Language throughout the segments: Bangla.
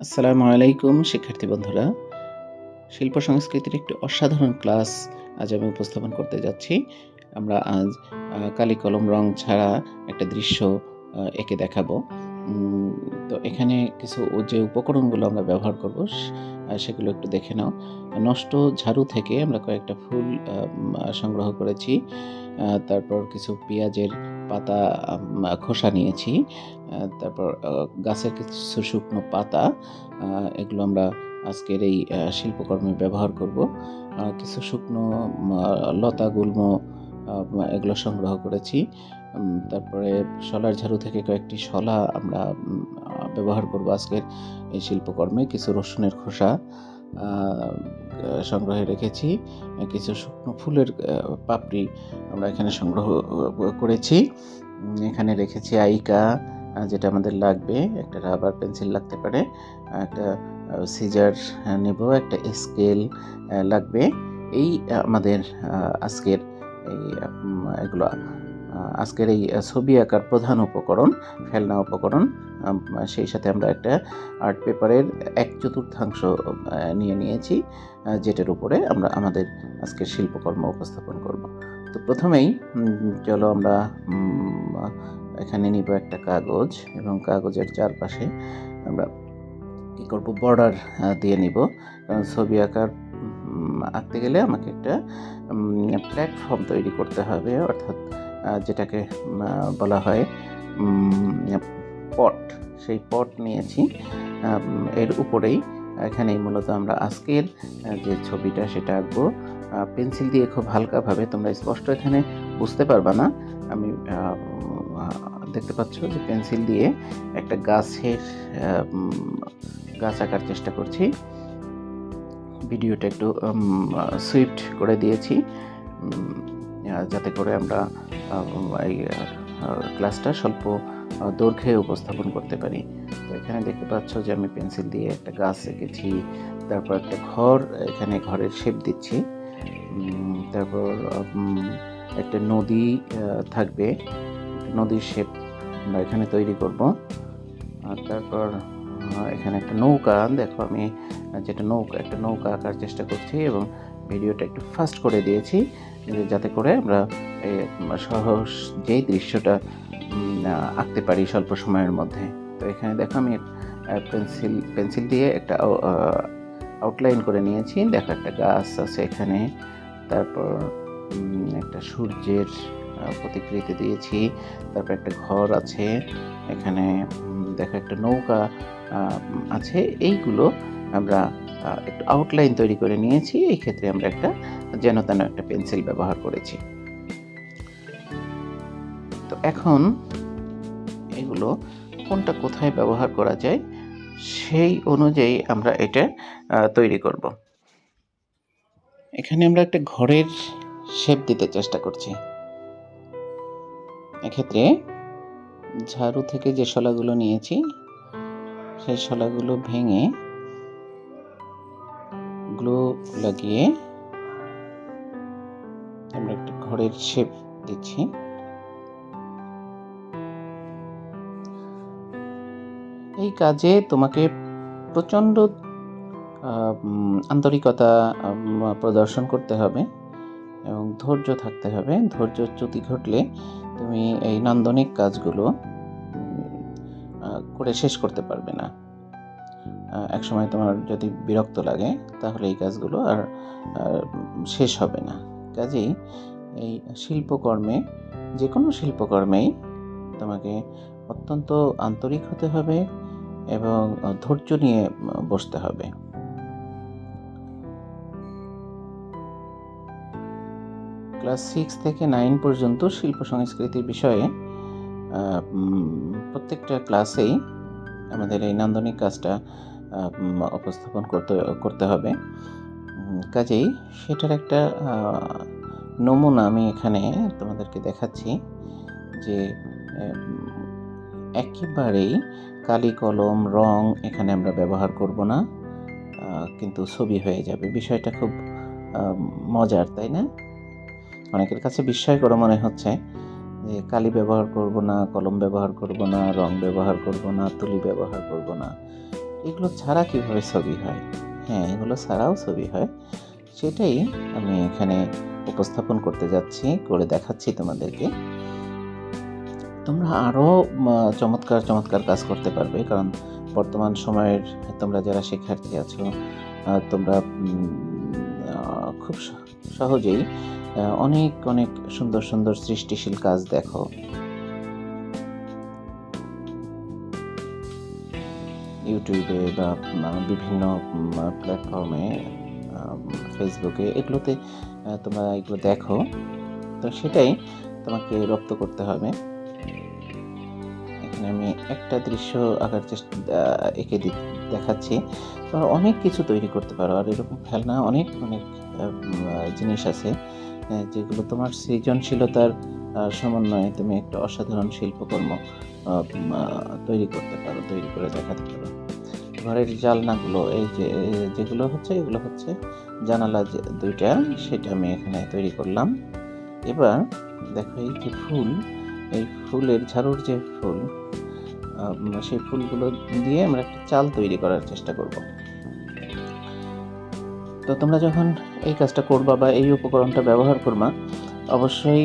আসসালামু আলাইকুম শিক্ষার্থী বন্ধুরা। শিল্প সংস্কৃতির একটি অসাধারণ ক্লাস আজ আমি উপস্থাপন করতে যাচ্ছি। আমরা আজ কালি কলম রং ছাড়া একটা দৃশ্য এঁকে দেখাবো। উম তো এখানে কিছু যে উপকরণগুলো আমরা ব্যবহার করব সেগুলো একটু দেখে নাও। নষ্ট ঝাড়ু থেকে আমরা কয়েকটা ফুল সংগ্রহ করেছি। তারপর কিছু পেঁয়াজের পাতা খোসা নিয়েছি। তারপর গাছের কিছু শুকনো পাতা, এগুলো আমরা আজকের এই শিল্পকর্মে ব্যবহার করব। কিছু শুকনো লতা গুল্ম এগুলো সংগ্রহ করেছি। তারপরে শলার ঝাড়ু থেকে কয়েকটি শলা আমরা ব্যবহার করব আজকের এই শিল্পকর্মে। কিছু রসুনের খোসা সংগ্রহে রেখেছি। কিছু শুকনো ফুলের পাপড়ি আমরা এখানে সংগ্রহ করেছি। এখানে রেখেছি আইকা, যেটা আমাদের লাগবে, একটা রাবার পেন্সিল লাগতে পারে, একটা সিজার নেব, একটা স্কেল লাগবে। এই আমাদের আজকের এই এগুলো আজকের এই ছবি আঁকার প্রধান উপকরণ, ফেলনা উপকরণ। সেই সাথে আমরা একটা আর্ট পেপারের 1/4 নিয়ে নিয়েছি, যেটার উপরে আমরা আমাদের আজকের শিল্পকর্ম উপস্থাপন করব। তো প্রথমেই চলো আমরা এখানে নিব একটা কাগজ, এবং কাগজের চারপাশে আমরা কী করব, বর্ডার দিয়ে নিব। কারণ ছবি আঁকতে গেলে আমাকে একটা প্ল্যাটফর্ম তৈরি করতে হবে, অর্থাৎ যেটাকে বলা হয় পট। সেই পট নিয়েছি। এর উপরেই এখানেই মূলত আমরা আজকের যে ছবিটা সেটা আঁকবো। পেন্সিল দিয়ে খুব হালকাভাবে, তোমরা স্পষ্ট এখানে বুঝতে পারবা না, আমি দেখতে পাচ্ছ যে পেন্সিল দিয়ে একটা গাছ আঁকার চেষ্টা করছি। ভিডিওটা একটু সুইফট করে দিয়েছি, যাতে করে আমরা এই ক্লাসটা স্বল্প দৈর্ঘ্যে উপস্থাপন করতে পারি। তো এখানে দেখতে পাচ্ছ যে আমি পেন্সিল দিয়ে একটা গাছ এঁকেছি, তারপর একটা ঘর, এখানে ঘরের শেপ দিচ্ছি। তারপর একটা নদী থাকবে, নদীর শেপ আমরা এখানে তৈরি করব। আর তারপর এখানে একটা নৌকা, দেখো আমি একটা নৌকা আঁকার চেষ্টা করছি, এবং ভিডিওটা একটু ফাস্ট করে দিয়েছি যাতে করে আমরা সহজ যেই দৃশ্যটা আঁকতে পারি স্বল্প সময়ের মধ্যে। তো এখানে দেখো আমি পেন্সিল দিয়ে একটা আউটলাইন করে নিয়েছি। দেখো একটা গাছ আছে এখানে, তারপর একটা সূর্যের প্রতিকৃতি দিয়েছি, তারপর একটা ঘর আছে এখানে, দেখো একটা নৌকা আছে। এইগুলো আমরা একটু আউটলাইন তৈরি করে নিয়েছি। এই ক্ষেত্রে আমরা একটা যেন তেন একটা পেন্সিল ব্যবহার করেছি। তো এখন এগুলো কোনটা কোথায় ব্যবহার করা যায় সেই অনুযায়ী আমরা এটা তৈরি করব। এখানে আমরা একটা ঘরের শেপ দিতে চেষ্টা করছি। এক্ষেত্রে ঝাড়ু থেকে যে শলাগুলো নিয়েছি সেই শলাগুলো ভেঙে গ্লু লাগিয়ে আমরা একটা ঘরের শেপ দিচ্ছি। এই কাজে তোমাকে প্রচণ্ড আন্তরিকতা প্রদর্শন করতে হবে এবং ধৈর্য থাকতে হবে। ধৈর্যচ্যুতি ঘটলে তুমি এই নান্দনিক কাজগুলো করে শেষ করতে পারবে না। একসময় তোমার যদি বিরক্ত লাগে তাহলে এই কাজগুলো আর শেষ হবে না। কাজেই এই শিল্পকর্মে, যে কোনো শিল্পকর্মেই তোমাকে অত্যন্ত আন্তরিক হতে হবে এবং ধৈর্য নিয়ে বসতে হবে। ক্লাস 6 থেকে 9 পর্যন্ত শিল্প সংস্কৃতির বিষয়ে প্রত্যেকটা ক্লাসেই আমাদের এই নান্দনিক কাজটা উপস্থাপন করতে হবে। কাজেই সেটার একটা নমুনা আমি এখানে তোমাদেরকে দেখাচ্ছি, যে একেবারেই কালি কলম রং এখানে আমরা ব্যবহার করব না, কিন্তু ছবি হয়ে যাবে। বিষয়টা খুব মজার, তাই না? অনেকের কাছে বিস্ময়কর মনে হচ্ছে যে কালি ব্যবহার করব না, কলম ব্যবহার করব না, রং ব্যবহার করব না, তুলি ব্যবহার করব না, এগুলো ছাড়া কিভাবে ছবি হয়? হ্যাঁ, এগুলো ছাড়াও ছবি হয়, সেটাই আমি এখানে উপস্থাপন করতে যাচ্ছি, করে দেখাচ্ছি তোমাদেরকে। তোমরা আরও চমৎকার চমৎকার কাজ করতে পারবে, কারণ বর্তমান সময়ের তোমরা যারা শিক্ষার্থী আছো, তোমরা খুব সহজেই অনেক অনেক সুন্দর সুন্দর সৃষ্টিশীল কাজ দেখো। ইউটিউবে বা বিভিন্ন প্ল্যাটফর্মে, ফেসবুকে, এগুলোতে তোমরা এগুলো দেখো, তো সেটাই তোমাকে রপ্ত করতে হবে। এখানে আমি একটা দৃশ্য আঁকার এঁকে দেখাচ্ছি। তোমরা অনেক কিছু তৈরি করতে পারো, আর এরকম ফেলনা অনেক অনেক জিনিস আছে যেগুলো তোমার সৃজনশীলতার সমন্বয়ে তুমি একটা অসাধারণ শিল্পকর্ম তৈরি করতে পারো, তৈরি করে দেখাতে পারো। ঘরের জানলাগুলো, এই যে যেগুলো হচ্ছে, এগুলো হচ্ছে জানালা দুইটা, সেটা আমি এখানে তৈরি করলাম। এবার দেখো, এই যে ফুল, এই ফুলের ঝাড়ুর যে ফুল, সেই ফুলগুলো দিয়ে আমরা একটা চাল তৈরি করার চেষ্টা করব। তো তোমরা যখন এই কাজটা করবা বা এই উপকরণটা ব্যবহার করবা, অবশ্যই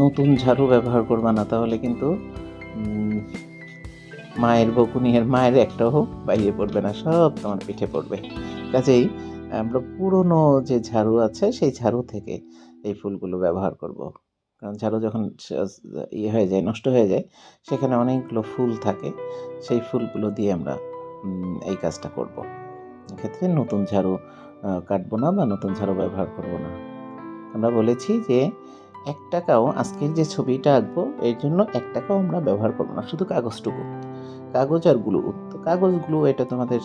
নতুন ঝাড়ু ব্যবহার করবা না, তাহলে কিন্তু মায়ের বকুনির মায়ের একটাও বাইরে পড়বে না, সব তোমার পিঠে পড়বে। কাজেই আমরা পুরনো যে ঝাড়ু আছে, সেই ঝাড়ু থেকে এই ফুলগুলো ব্যবহার করব। কারণ ঝাড়ু যখন ইয়ে হয়ে যায়, নষ্ট হয়ে যায়, সেখানে অনেকগুলো ফুল থাকে, সেই ফুলগুলো দিয়ে আমরা এই কাজটা করব। এক্ষেত্রে নতুন ঝাড়ু কাটবো না বা নতুন ঝাড়ু ব্যবহার করব না। আমরা বলেছি যে 1 টাকাও, আজকের যে ছবিটা আঁকবো এর জন্য 1 টাকাও আমরা ব্যবহার করবো না, শুধু কাগজটুকু, কাগজ আর গ্লু। তো কাগজ গ্লু এটা তোমাদের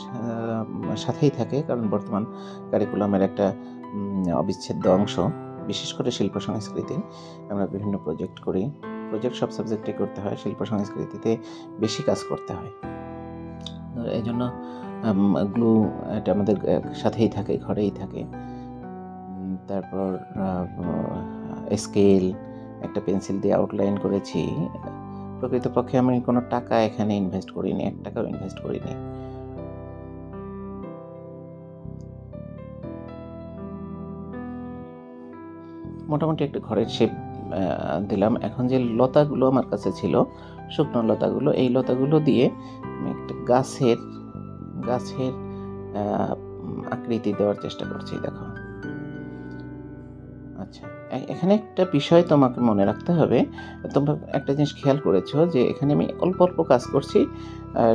সাথেই থাকে, কারণ বর্তমান কারিকুলামের একটা অবিচ্ছেদ্য অংশ। বিশেষ করে শিল্প সংস্কৃতি আমরা বিভিন্ন প্রজেক্ট করি, প্রজেক্ট সব সাবজেক্টে করতে হয়, শিল্প সংস্কৃতিতে বেশি কাজ করতে হয়। এই জন্য গ্লু এটা আমাদের সাথেই থাকে, ঘরেই থাকে। তারপর স্কেল, একটা পেন্সিল দিয়ে আউটলাইন করেছি। প্রকৃতপক্ষে আমি কোনো টাকা এখানে ইনভেস্ট করিনি, 1 টাকাও ইনভেস্ট করিনি। মোটামুটি একটা ঘরের শেপ দিলাম। এখন যে লতাগুলো আমার কাছে ছিল, শুকনো লতাগুলো, এই লতাগুলো দিয়ে আমি একটা গাছের আকৃতি দেওয়ার চেষ্টা করছি। দেখো, আচ্ছা, এখানে একটা বিষয় তোমাকে মনে রাখতে হবে। তোমরা একটা জিনিস খেয়াল করেছো যে এখানে আমি অল্প অল্প কাজ করছি,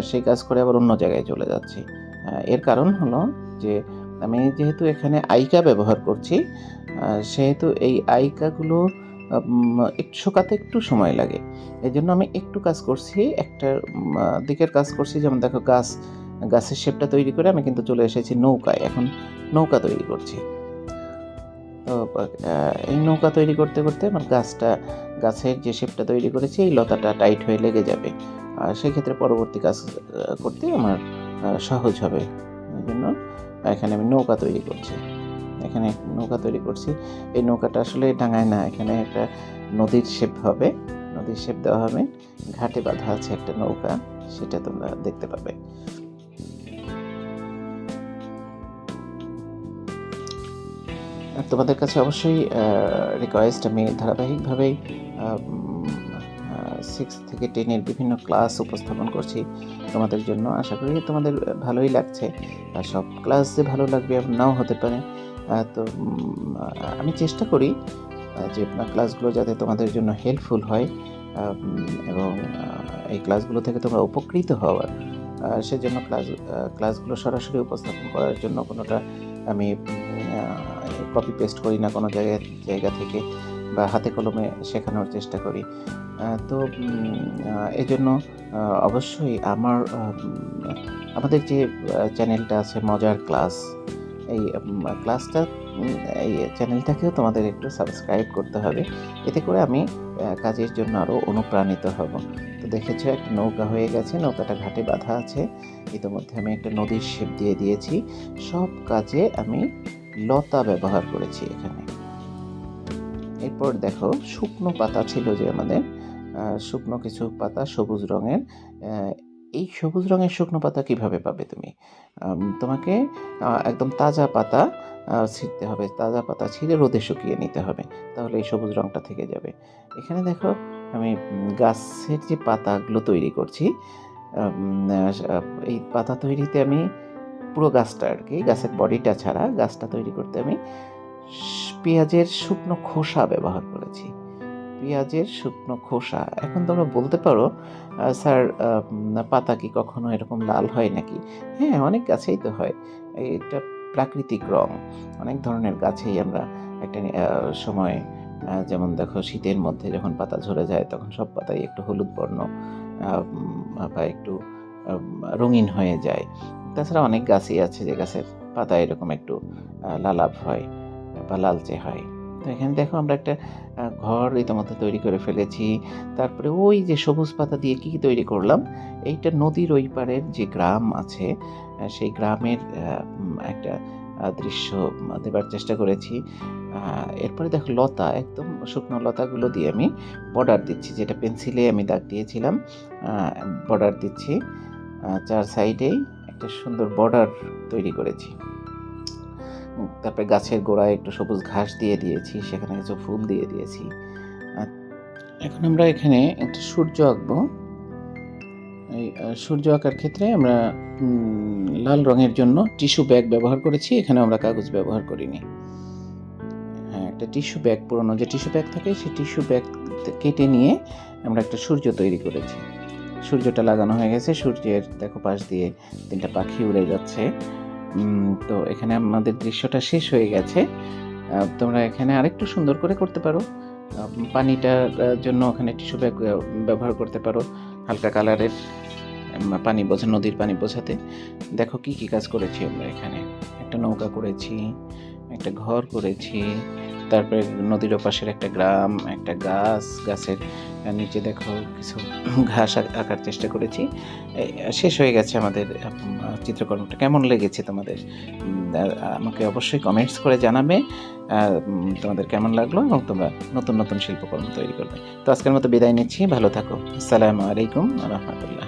সেই কাজ করে আবার অন্য জায়গায় চলে যাচ্ছি। এর কারণ হলো যে আমি যেহেতু এখানে আইকা ব্যবহার করছি, সেহেতু এই আইকাগুলো একটু শুকাতে একটু সময় লাগে। এই জন্য আমি একটু কাজ করছি, একটা দিকের কাজ করছি। যেমন দেখো, গাছের শেপটা তৈরি করে আমি কিন্তু চলে এসেছি নৌকায়, এখন নৌকা তৈরি করছি। তো এই নৌকা তৈরি করতে করতে আমার গাছের যে শেপটা তৈরি করেছি, এই লতাটা টাইট হয়ে লেগে যাবে, আর সেক্ষেত্রে পরবর্তী কাজ করতে আমার সহজ হবে। এই জন্য এখানে আমি নৌকা তৈরি করছি। এখানে নৌকা তৈরি করছি, এই নৌকাটা আসলে ডাঙায় না, এখানে একটা নদীর শেপ হবে, নদীর শেপ দেওয়া হবে। ঘাটে বাঁধা আছে একটা নৌকা, সেটা তোমরা দেখতে পাবে। তোমাদের কাছে অবশ্যই রিকোয়েস্ট, আমি ধারাবাহিকভাবেই 6 থেকে 10 এর বিভিন্ন ক্লাস উপস্থাপন করছি তোমাদের জন্য। আশা করি তোমাদের ভালোই লাগছে। সব ক্লাস যে ভালো লাগবে এমন নাও হতে পারে। তো আমি চেষ্টা করি যে ক্লাসগুলো যাতে তোমাদের জন্য হেল্পফুল হয়, এবং এই ক্লাসগুলো থেকে তোমরা উপকৃত হওয়ার, সেজন্য ক্লাসগুলো সরাসরি উপস্থাপন করার জন্য কোনোটা আমি কপি পেস্ট করি না কোনো জায়গা থেকে, বা হাতে কলমে শেখানোর চেষ্টা করি। তো এই জন্য অবশ্যই আমাদের যে চ্যানেলটা আছে মজার ক্লাস, এই এই চ্যানেলটাকেও তোমাদের একটু সাবস্ক্রাইব করতে হবে। এতে করে আমি কাজের জন্য আরও অনুপ্রাণিত হব। তো দেখেছো, একটা নৌকা হয়ে গেছে, নৌকাটা ঘাটে বাঁধা আছে। ইতিমধ্যে আমি একটা নদীর শেপ দিয়ে দিয়েছি। সব কাজে আমি লতা ব্যবহার করেছি এখানে। এরপর দেখো, শুকনো পাতা ছিল যে আমাদের, শুকনো কিছু পাতা সবুজ রঙের, এই সবুজ রঙের শুকনো পাতা কিভাবে পাবে তুমি? তোমাকে একদম তাজা পাতা ছিঁড়তে হবে, তাজা পাতা ছিঁড়ে রোদে শুকিয়ে নিতে হবে, তাহলে এই সবুজ রঙটা থেকে যাবে। এখানে দেখো আমি গাছের যে পাতাগুলো তৈরি করছি, এই পাতা তৈরিতে আমি পুরো গাছটা আর কি, গাছের বডিটা ছাড়া গাছটা তৈরি করতে আমি পেঁয়াজের শুকনো খোসা ব্যবহার করেছি। পেঁয়াজের শুকনো খোসা। এখন তোমরা বলতে পারো স্যার পাতা কি কখনো এরকম লাল হয় নাকি? হ্যাঁ, অনেক গাছেই তো হয়। এটা প্রাকৃতিক রং। অনেক ধরনের গাছেই আমরা একটা সময় যেমন দেখো শীতের মধ্যে যখন পাতা ঝরে যায় তখন সব পাতাই একটু হলুদ বর্ণ বা একটু রঙিন হয়ে যায়। তাছাড়া অনেক গাছই আছে যে গাছের পাতা এরকম একটু লালাভ হয় বা লালচে হয়। তো এখানে দেখো আমরা একটা ঘর ইতিমধ্যে তৈরি করে ফেলেছি। তারপরে ওই যে সবুজ পাতা দিয়ে কী তৈরি করলাম, এইটা নদীর ওই পারের যে গ্রাম আছে সেই গ্রামের একটা দৃশ্য দেবার চেষ্টা করেছি। এরপরে দেখো লতা, একদম শুকনো লতাগুলো দিয়ে আমি বর্ডার দিচ্ছি, যেটা পেন্সিলে আমি দাগ দিয়েছিলাম, বর্ডার দিচ্ছি। 4 সাইডেই একটা সুন্দর বর্ডার তৈরি করেছি। তারপরে গাছের গোড়ায় একটু সবুজ ঘাস দিয়ে দিয়েছি, সেখানে কিছু ফুল দিয়ে দিয়েছি। এখন আমরা এখানে একটা সূর্য আঁকবো। এই সূর্য আঁকার ক্ষেত্রে আমরা লাল রঙের জন্য টিস্যু ব্যাগ ব্যবহার করেছি, এখানে আমরা কাগজ ব্যবহার করিনি। হ্যাঁ, একটা টিস্যু ব্যাগ, পুরোনো যে টিস্যু ব্যাগ থাকে সেই টিস্যু ব্যাগ কেটে নিয়ে আমরা একটা সূর্য তৈরি করেছি। সূর্যটা লাগানো হয়ে গেছে, সূর্যের দেখো পাশ দিয়ে 3টা পাখি উড়ে যাচ্ছে। তো এখানে আমাদের দৃশ্যটা শেষ হয়ে গেছে। তোমরা এখানে আরেকটু সুন্দর করে করতে পারো। পানিটার জন্য ওখানে টিস্যু ব্যাগ ব্যবহার করতে পারো, হালকা কালারের পানি বোঝা, নদীর পানি বোঝাতে। দেখো কি কি কাজ করেছি আমরা এখানে। একটা নৌকা করেছি, একটা ঘর করেছি, তারপরে নদীর ওপাশের একটা গ্রাম, একটা গাছ, গাছের নিচে দেখো কিছু ঘাস আঁকার চেষ্টা করেছি। শেষ হয়ে গেছে আমাদের চিত্রকর্মটা। কেমন লেগেছে তোমাদের? আমাকে অবশ্যই কমেন্টস করে জানাবে তোমাদের কেমন লাগলো, এবং তোমরা নতুন নতুন শিল্পকর্ম তৈরি করবে। তো আজকের মতো বিদায় নিচ্ছি, ভালো থাকো। আসসালামু আলাইকুম ওয়া রাহমাতুল্লাহ।